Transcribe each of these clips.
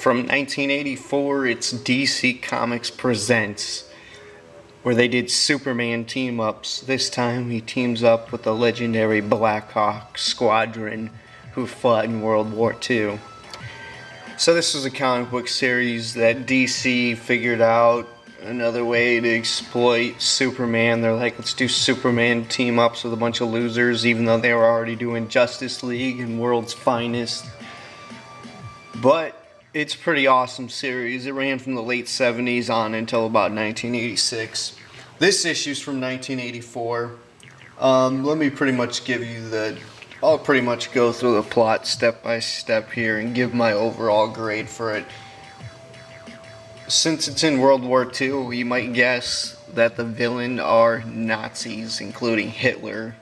From 1984, it's DC Comics Presents, where they did Superman team-ups. This time he teams up with the legendary Blackhawk Squadron, who fought in World War II. So this was a comic book series that DC figured out another way to exploit Superman. They're like, let's do Superman team-ups with a bunch of losers, even though they were already doing Justice League and World's Finest. But it's a pretty awesome series. It ran from the late 70s on until about 1986. This issue's from 1984. Let me pretty much give you I'll pretty much go through the plot step by step here and give my overall grade for it. Since it's in World War II, you might guess that the villain are Nazis, including Hitler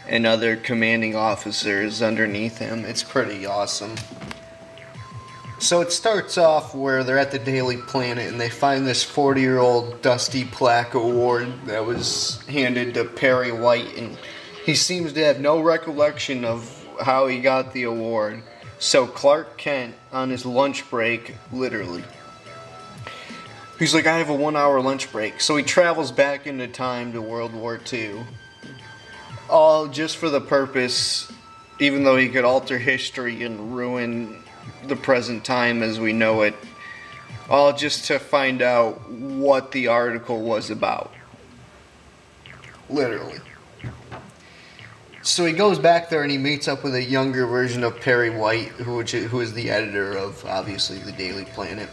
and other commanding officers underneath him. It's pretty awesome. So it starts off where they're at the Daily Planet and they find this 40-year-old dusty plaque award that was handed to Perry White, and he seems to have no recollection of how he got the award. So Clark Kent, on his lunch break, literally, he's like, I have a 1-hour lunch break. So he travels back into time to World War II. All just for the purpose, even though he could alter history and ruin the present time as we know it, all just to find out what the article was about. Literally. So he goes back there and he meets up with a younger version of Perry White, who is the editor of, obviously, the Daily Planet.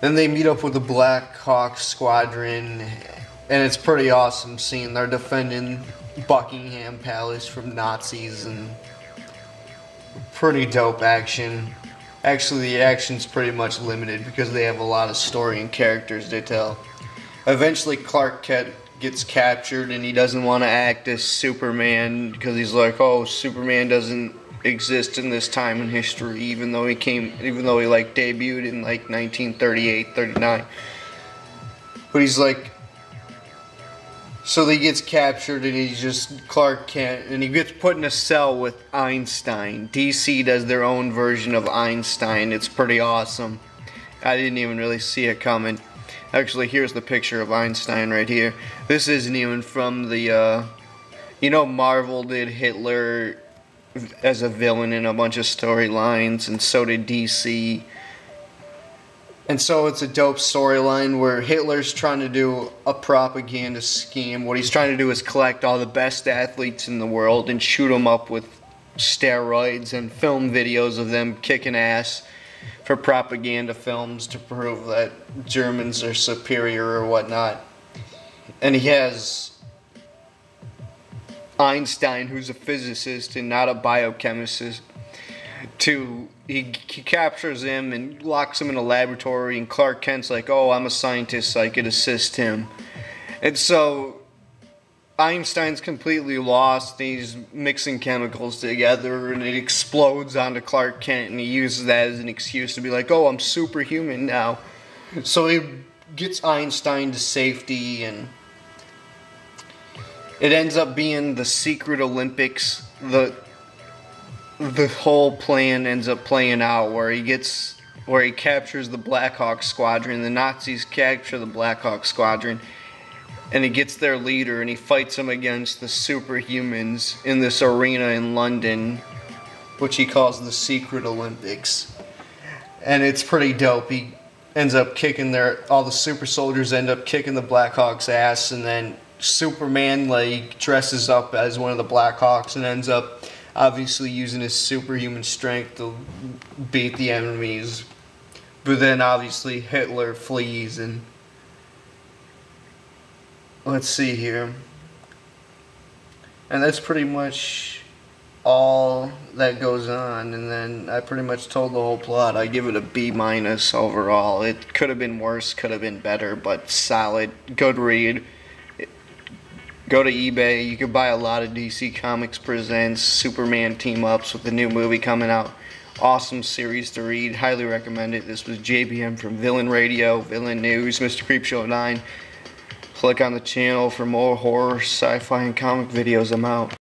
Then they meet up with the Blackhawk Squadron, and it's pretty awesome seeing they're defending Buckingham Palace from Nazis, and pretty dope action. Actually, the action's pretty much limited because they have a lot of story and characters to tell. Eventually, Clark Kent gets captured, and he doesn't want to act as Superman because he's like, oh, Superman doesn't exist in this time in history, even though he debuted in like 1938, 39. But he's like, so he gets captured and he's just Clark Kent, and he gets put in a cell with Einstein. DC does their own version of Einstein. It's pretty awesome. I didn't even really see it coming. Actually, here's the picture of Einstein right here. This isn't even from the, Marvel did Hitler as a villain in a bunch of storylines, and so did DC. And so it's a dope storyline where Hitler's trying to do a propaganda scheme. What he's trying to do is collect all the best athletes in the world and shoot them up with steroids and film videos of them kicking ass for propaganda films to prove that Germans are superior or whatnot. And he has Einstein, who's a physicist and not a biochemist, he captures him and locks him in a laboratory, and Clark Kent's like, oh, I'm a scientist, so I could assist him. And so Einstein's completely lost. He's mixing chemicals together, and it explodes onto Clark Kent, and he uses that as an excuse to be like, oh, I'm superhuman now. So he gets Einstein to safety, and it ends up being the secret Olympics. The whole plan ends up playing out where he captures the Blackhawk Squadron. The Nazis capture the Blackhawk Squadron, and he gets their leader, and he fights them against the superhumans in this arena in London, which he calls the Secret Olympics. And it's pretty dope. He ends up kicking all the super soldiers end up kicking the Blackhawks' ass, and then Superman dresses up as one of the Blackhawks and ends up obviously using his superhuman strength to beat the enemies. But then obviously Hitler flees, and let's see here. And that's pretty much all that goes on, and then I pretty much told the whole plot. I give it a B- overall. It could have been worse, could have been better, but solid, good read. Go to eBay. You can buy a lot of DC Comics Presents Superman team-ups with the new movie coming out. Awesome series to read. Highly recommend it. This was JBM from VillainRadio, Villain News, Mr. Creepshow 9. Click on the channel for more horror, sci-fi, and comic videos. I'm out.